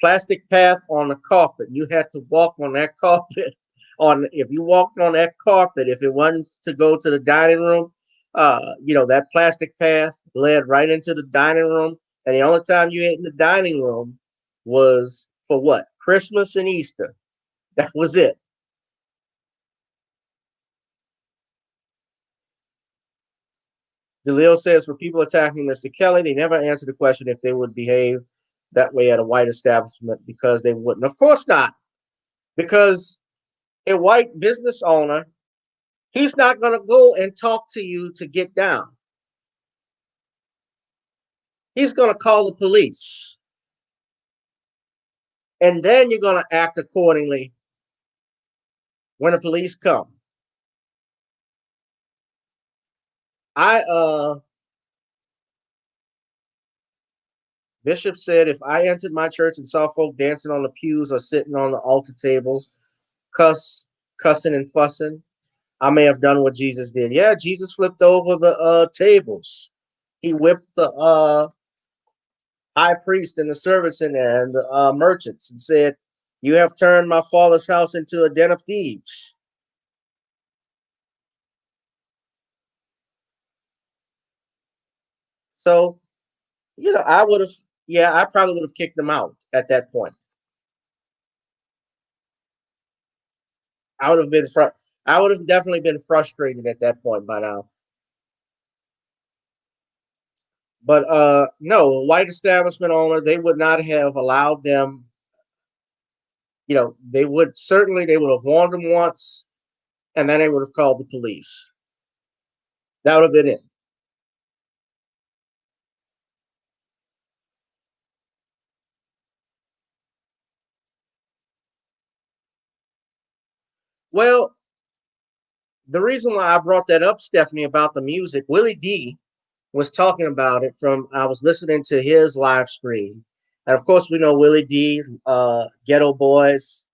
[SPEAKER 1] the carpet. You had to walk on that carpet. If you walked on that carpet, if it wasn't to go to the dining room, that plastic path led right into the dining room. And the only time you ate in the dining room was for what? Christmas and Easter. That was it. Jaleel says, for people attacking Mr. Kelley, they never answer the question if they would behave that way at a white establishment because they wouldn't. Of course not. Because a white business owner, he's not going to go and talk to you to get down. He's going to call the police. And then you're going to act accordingly when the police come. Bishop said, if I entered my church and saw folk dancing on the pews or sitting on the altar table, cussing and fussing, I may have done what Jesus did. Yeah, Jesus flipped over the tables. He whipped the high priest and the servants in there and the merchants and said, you have turned my father's house into a den of thieves. So, I would have, I probably would have kicked them out at that point. I would have definitely been frustrated at that point by now. But no, white establishment owner, they would not have allowed them. They would have warned them once, and then they would have called the police. That would have been it. Well, the reason why I brought that up, Stephanie, about the music, Willie D was talking about it I was listening to his live stream. And of course, we know Willie D, Ghetto Boys,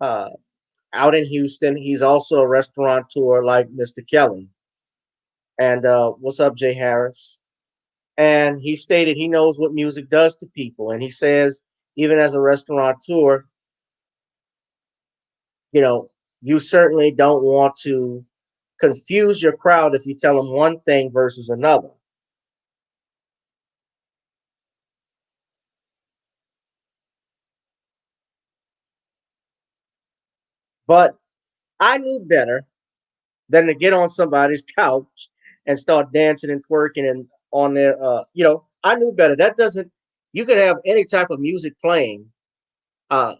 [SPEAKER 1] out in Houston. He's also a restaurateur like Mr. Kelley. And what's up, Jay Harris? And he stated he knows what music does to people. And he says, even as a restaurateur, you certainly don't want to confuse your crowd if you tell them one thing versus another. But I knew better than to get on somebody's couch and start dancing and twerking and on their, I knew better. You could have any type of music playing. I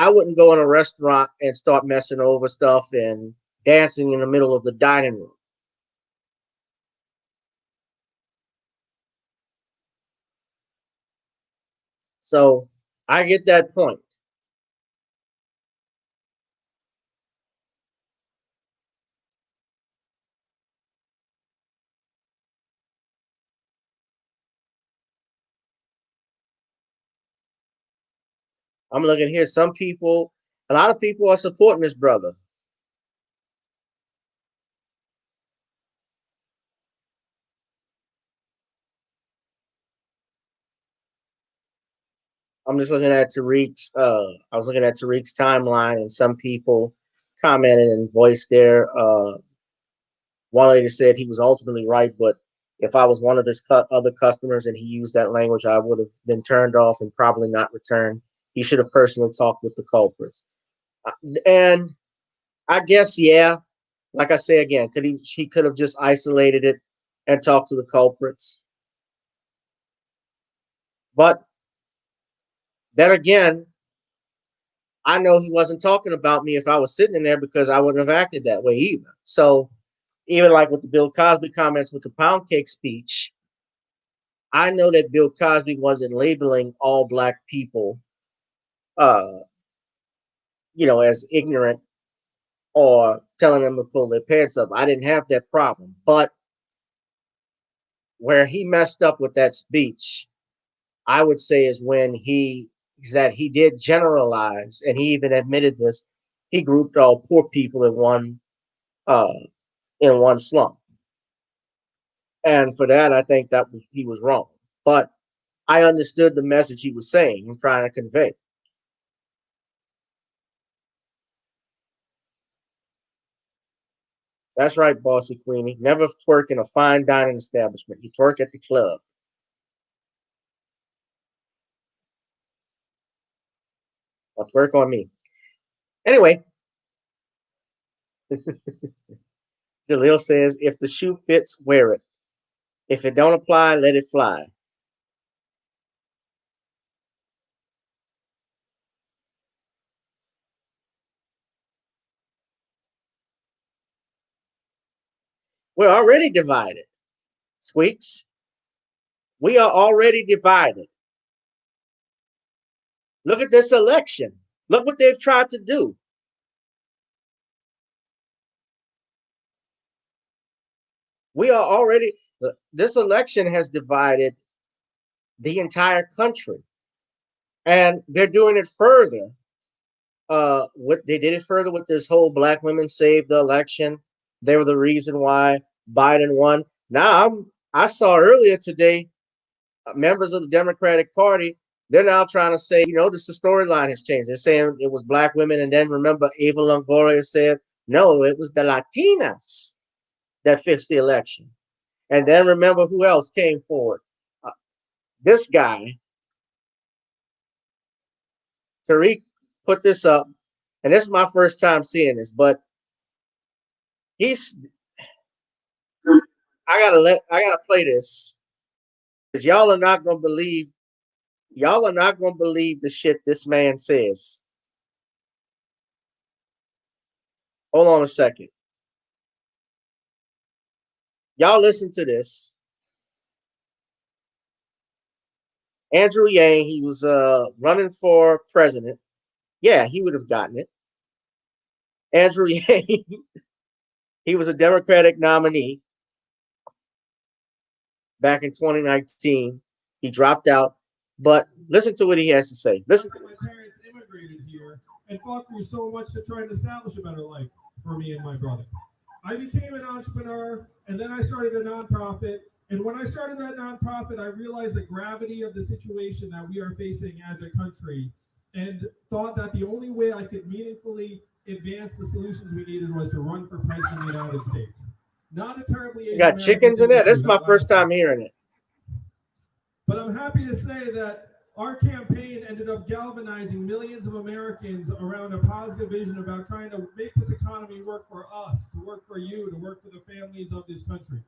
[SPEAKER 1] wouldn't go in a restaurant and start messing over stuff and dancing in the middle of the dining room. So I get that point. I'm looking here. A lot of people are supporting this brother. I'm just looking at Tariq's. I was looking at Tariq's timeline, and some people commented and voiced their. One lady said he was ultimately right, but if I was one of his other customers and he used that language, I would have been turned off and probably not returned. He should have personally talked with the culprits. And I guess, yeah, like I say again, he could have just isolated it and talked to the culprits. But then again, I know he wasn't talking about me if I was sitting in there because I wouldn't have acted that way either. So even like with the Bill Cosby comments with the pound cake speech, I know that Bill Cosby wasn't labeling all black people, as ignorant or telling them to pull their pants up. I didn't have that problem. But where he messed up with that speech, I would say is that he did generalize, and he even admitted this. He grouped all poor people in one slump, and for that, I think that he was wrong. But I understood the message he was saying and trying to convey. That's right, Bossy Queenie. Never twerk in a fine dining establishment. You twerk at the club. Or twerk on me. Anyway, Jaleel says, if the shoe fits, wear it. If it don't apply, let it fly. We're already divided, Squeaks. We are already divided. Look at this election. Look what they've tried to do. We are already, this election has divided the entire country. And they're doing it further. They did it further with this whole black women saved the election. They were the reason why Biden won. Now I saw earlier today, members of the Democratic Party, they're now trying to say, you know, this the storyline has changed. They're saying it was black women, and then remember Eva Longoria said, no, it was the Latinas that fixed the election. And then remember who else came forward? This guy, Tariq, put this up, and this is my first time seeing this, but I gotta play this, because y'all are not gonna believe the shit this man says. Hold on a second. Y'all listen to this. Andrew Yang, he was running for president. Yeah, he would have gotten it. Andrew Yang, he was a Democratic nominee back in 2019. He dropped out. But listen to what he has to say. Listen to this.
[SPEAKER 7] My parents immigrated here and fought through so much to try and establish a better life for me and my brother. I became an entrepreneur, and then I started a nonprofit. And when I started that nonprofit, I realized the gravity of the situation that we are facing as a country, and thought that the only way I could meaningfully advance the solutions we needed was to run for president of the United States. Not a terribly...
[SPEAKER 1] You got chickens in there? This is my first time hearing it.
[SPEAKER 7] But I'm happy to say that our campaign ended up galvanizing millions of Americans around a positive vision about trying to make this economy work for us, to work for you, to work for the families of this country.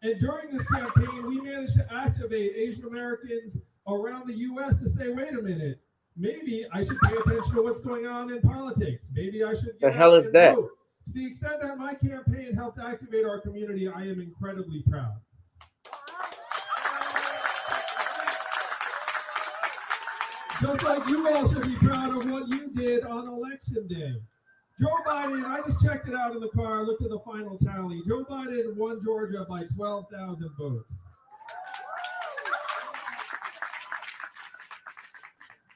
[SPEAKER 7] And during this campaign, we managed to activate Asian Americans around the U.S. to say, wait a minute, maybe I should pay attention to what's going on in politics. Maybe I should get
[SPEAKER 1] the hell is that?
[SPEAKER 7] vote. To the extent that my campaign helped activate our community, I am incredibly proud. Just like you all should be proud of what you did on election day. Joe Biden, I just checked it out in the car, looked at the final tally. Joe Biden won Georgia by 12,000 votes.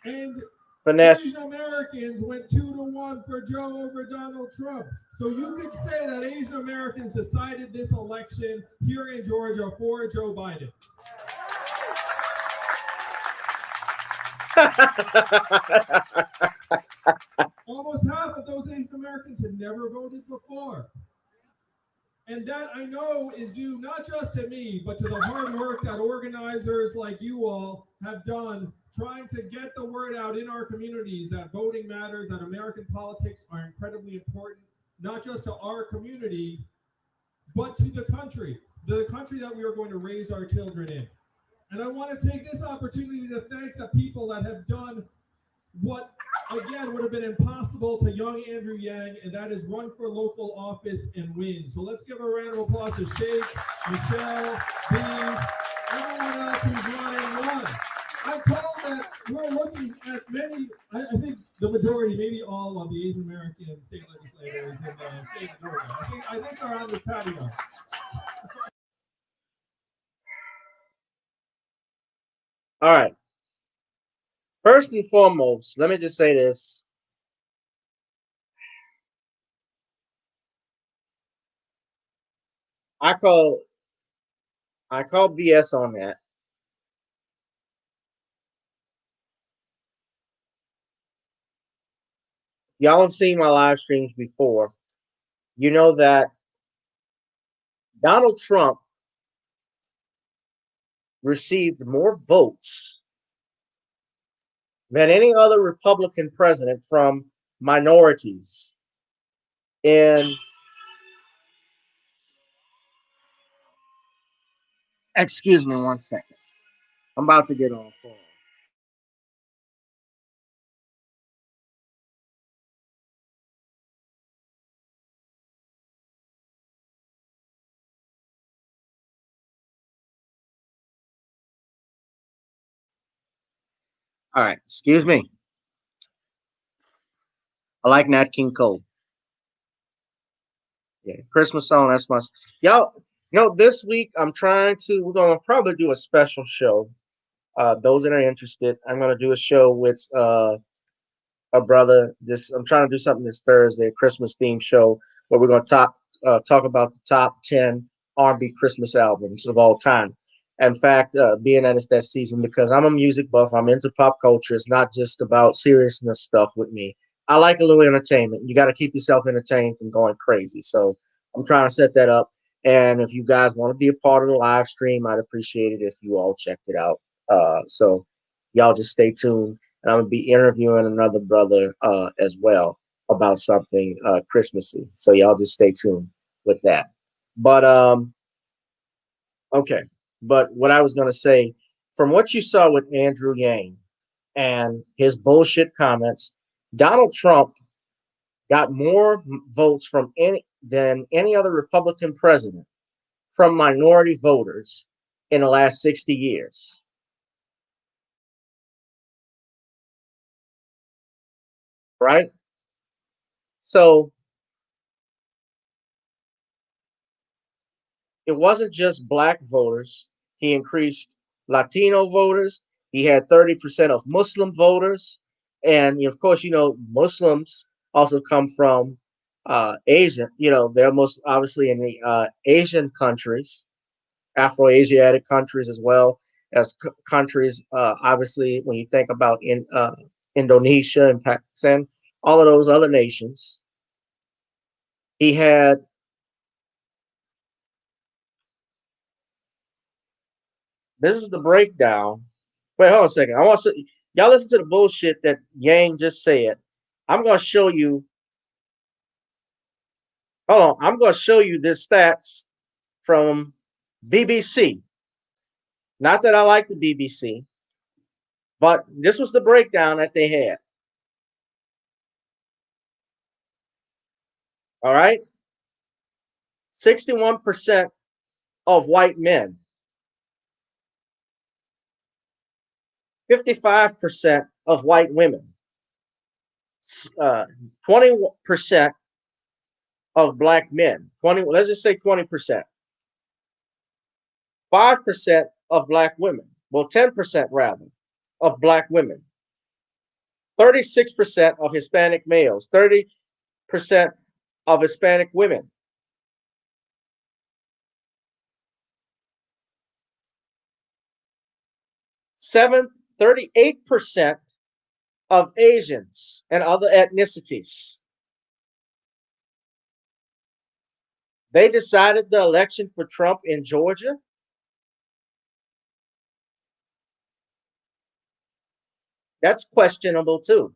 [SPEAKER 7] And Asian Americans went 2-1 for Joe over Donald Trump. So you could say that Asian Americans decided this election here in Georgia for Joe Biden. Almost half of those Asian Americans had never voted before. And that, I know, is due not just to me, but to the hard work that organizers like you all have done trying to get the word out in our communities that voting matters, that American politics are incredibly important, not just to our community, but to the country that we are going to raise our children in. And I want to take this opportunity to thank the people that have done what, again, would have been impossible to young Andrew Yang, and that is run for local office and win. So let's give a round of applause to Sheikh, Michelle, Dean, everyone else who's run. I'm told that we're looking at many, I think the majority, maybe all of the Asian American state legislators in the state of Georgia. I think they're on this patio.
[SPEAKER 1] All right. First and foremost, let me just say this. I call BS on that. Y'all have seen my live streams before. You know that Donald Trump received more votes than any other Republican president from minorities in Excuse me 1 second. I'm about to get on phone. All right, excuse me. I like Nat King Cole. Yeah, Christmas song. That's my y'all. This week I'm trying to. We're gonna probably do a special show. Those that are interested, I'm gonna do a show with a brother. This I'm trying to do something this Thursday, a Christmas themed show where we're gonna talk about the top 10 R&B Christmas albums of all time. In fact, being that it's that season, because I'm a music buff, I'm into pop culture. It's not just about seriousness stuff with me. I like a little entertainment. You got to keep yourself entertained from going crazy. So I'm trying to set that up. And if you guys want to be a part of the live stream, I'd appreciate it if you all checked it out. So y'all just stay tuned. And I'm gonna be interviewing another brother as well about something Christmassy. So y'all just stay tuned with that. But okay. But what I was gonna say, from what you saw with Andrew Yang and his bullshit comments, Donald Trump got more votes than any other Republican president from minority voters in the last 60 years. Right? So it wasn't just black voters. He increased Latino voters. He had 30% of Muslim voters. And of course, Muslims also come from Asia. They're most obviously in the Asian countries, Afro-Asiatic countries, as well as countries, obviously, when you think about Indonesia and Pakistan, all of those other nations. He had This is the breakdown. Wait, hold on a second. I want to y'all listen to the bullshit that Yang just said. I'm going to show you. Hold on. I'm going to show you this stats from BBC. Not that I like the BBC, but this was the breakdown that they had. All right. 61% of white men, 55% of white women, 20% of black men, 20, let's just say 20%, 5% of black women, well, 10% rather, of black women, 36% of Hispanic males, 30% of Hispanic women, 38% of Asians and other ethnicities. They decided the election for Trump in Georgia. That's questionable too.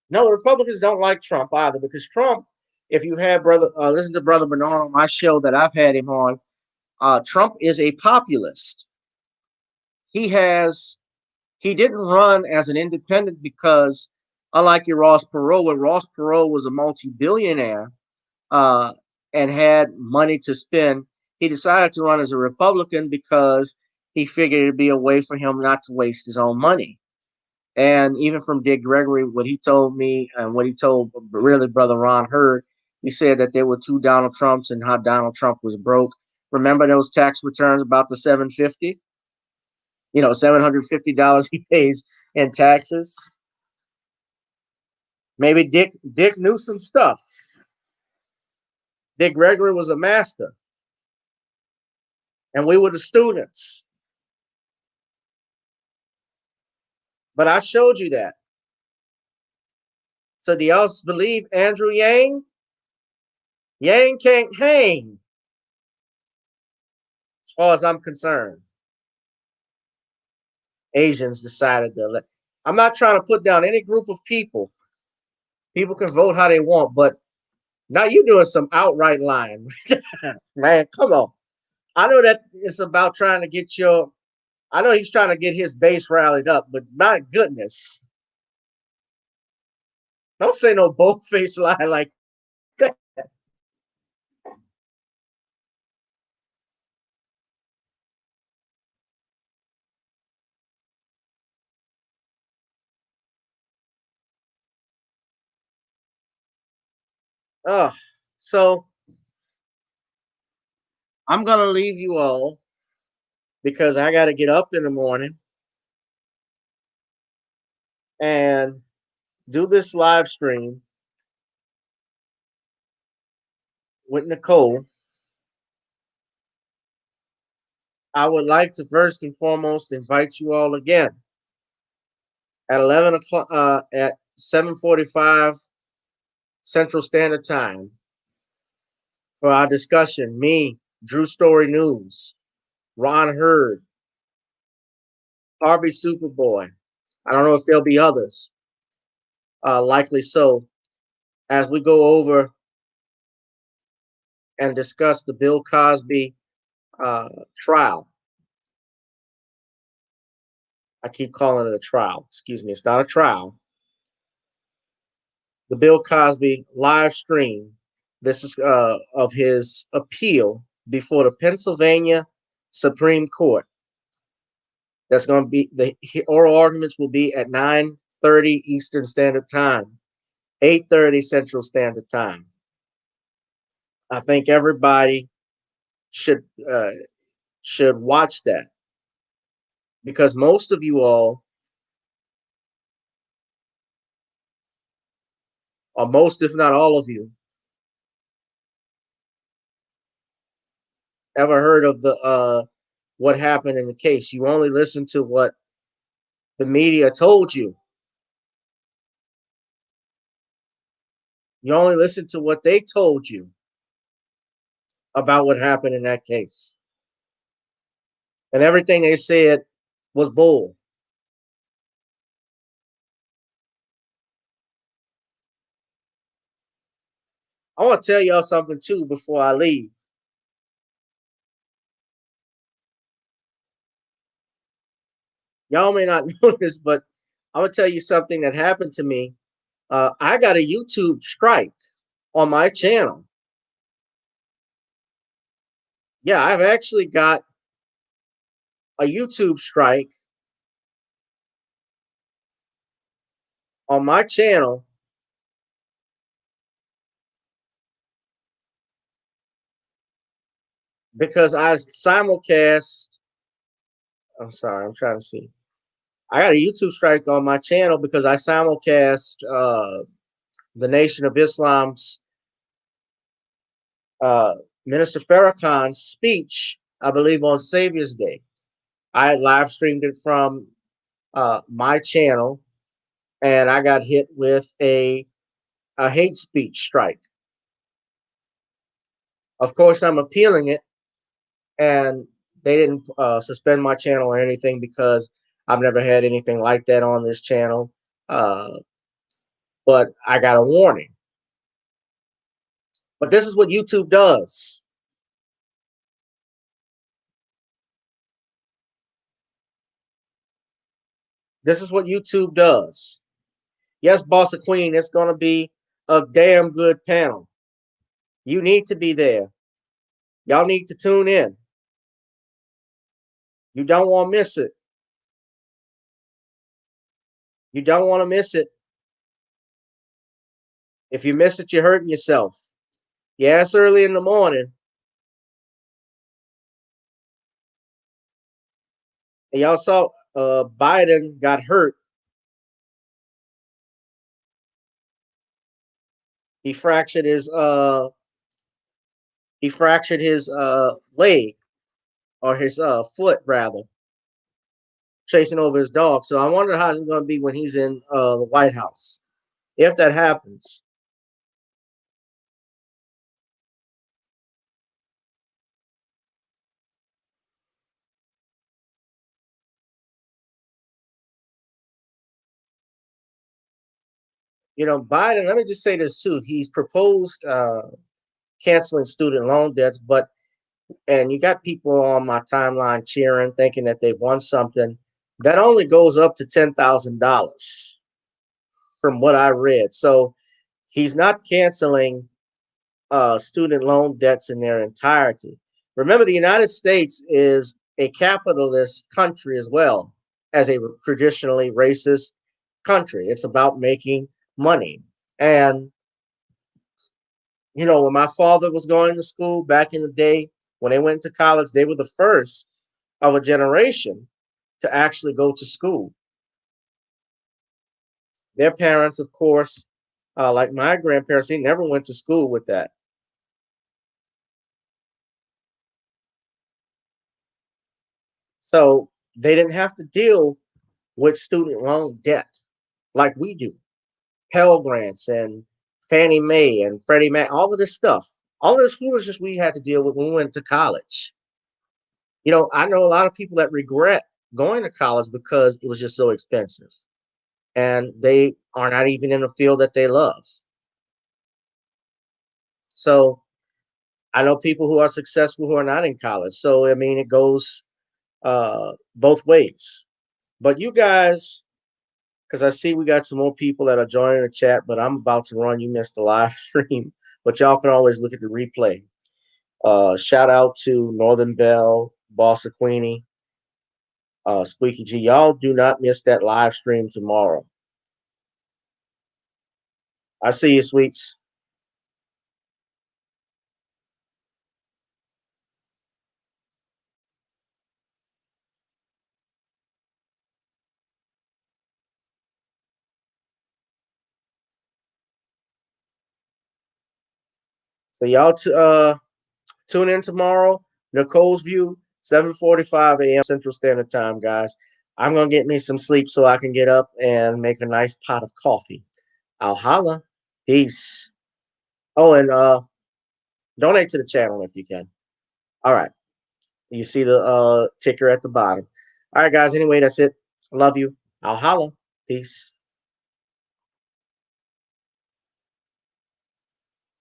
[SPEAKER 1] No, Republicans don't like Trump either, because Trump, if you have listen to Brother Bernard on my show that I've had him on, Trump is a populist. He didn't run as an independent because, unlike your Ross Perot, when Ross Perot was a multi-billionaire and had money to spend, he decided to run as a Republican because he figured it'd be a way for him not to waste his own money. And even from Dick Gregory, what he told me and what he told really Brother Ron Hurd, he said that there were two Donald Trumps and how Donald Trump was broke. Remember those tax returns about the 750? $750 he pays in taxes. Maybe Dick knew some stuff. Dick Gregory was a master, and we were the students. But I showed you that. So do y'all believe Andrew Yang? Yang can't hang, as far as I'm concerned. Asians decided to elect. I'm not trying to put down any group of people. People can vote how they want, but now you're doing some outright lying. Man, come on. I know that it's about trying to get I know he's trying to get his base rallied up, but my goodness. Don't say no bold-faced lie like that. So I'm going to leave you all because I got to get up in the morning and do this live stream with Nicole. I would like to first and foremost invite you all again at 11 o'clock, at 7:45 Central Standard Time for our discussion. Me, Drew Story News, Ron Hurd, Harvey Superboy. I don't know if there'll be others. Likely so, as we go over and discuss the Bill Cosby trial. I keep calling it a trial. Excuse me, it's not a trial. The Bill Cosby live stream. This is of his appeal before the Pennsylvania Supreme Court. That's going to be the oral arguments will be at 9:30 Eastern Standard Time, 8:30 Central Standard Time. I think everybody should watch that because most of you all, or most if not all of you, ever heard of the what happened in the case. You only listen to what the media told you. You only listen to what they told you about what happened in that case. And everything they said was bull. I want to tell y'all something too before I leave. Y'all may not know this, but I'm going to tell you something that happened to me. I got a YouTube strike on my channel. Yeah, I've actually got a YouTube strike on my channel because I simulcast. I'm sorry, I'm trying to see. I got a YouTube strike on my channel because I simulcast the Nation of Islam's Minister Farrakhan's speech, I believe, on Savior's Day. I live streamed it from my channel, and I got hit with a hate speech strike. Of course, I'm appealing it, and they didn't suspend my channel or anything because I've never had anything like that on this channel. But I got a warning. But this is what YouTube does. This is what YouTube does. Yes, Boss of Queen, it's going to be a damn good panel. You need to be there. Y'all need to tune in. You don't want to miss it. You don't want to miss it. If you miss it, you're hurting yourself. Yeah, it's early in the morning. And y'all saw Biden got hurt. He fractured his leg, or his foot rather, chasing over his dog. So I wonder how it's going to be when he's in the White House, if that happens. You know, Biden, let me just say this too. He's proposed canceling student loan debts, and you got people on my timeline cheering, thinking that they've won something. That only goes up to $10,000 from what I read. So he's not canceling student loan debts in their entirety. Remember, the United States is a capitalist country as well as a traditionally racist country. It's about making money. And, you know, when my father was going to school back in the day, when they went to college, they were the first of a generation to actually go to school. Their parents, of course, like my grandparents, they never went to school with that. So they didn't have to deal with student loan debt like we do. Pell Grants and Fannie Mae and Freddie Mac, all of this stuff, all of this foolishness we had to deal with when we went to college. You know, I know a lot of people that regret going to college because it was just so expensive and they are not even in a field that they love. So I know people who are successful who are not in college. So, I mean, it goes both ways. But you guys, because I see we got some more people that are joining the chat, but I'm about to run. You missed the live stream, but y'all can always look at the replay. Shout out to Northern Bell, Bossa Queenie, Squeaky G. Y'all do not miss that live stream tomorrow. I see you, sweets. So y'all tune in tomorrow. Nicole's View, 7:45 a.m. Central Standard Time, guys. I'm gonna get me some sleep so I can get up and make a nice pot of coffee. I'll holla. Peace. Oh, and donate to the channel if you can. All right. You see the ticker at the bottom. All right, guys. Anyway, that's it. Love you. I'll holla. Peace.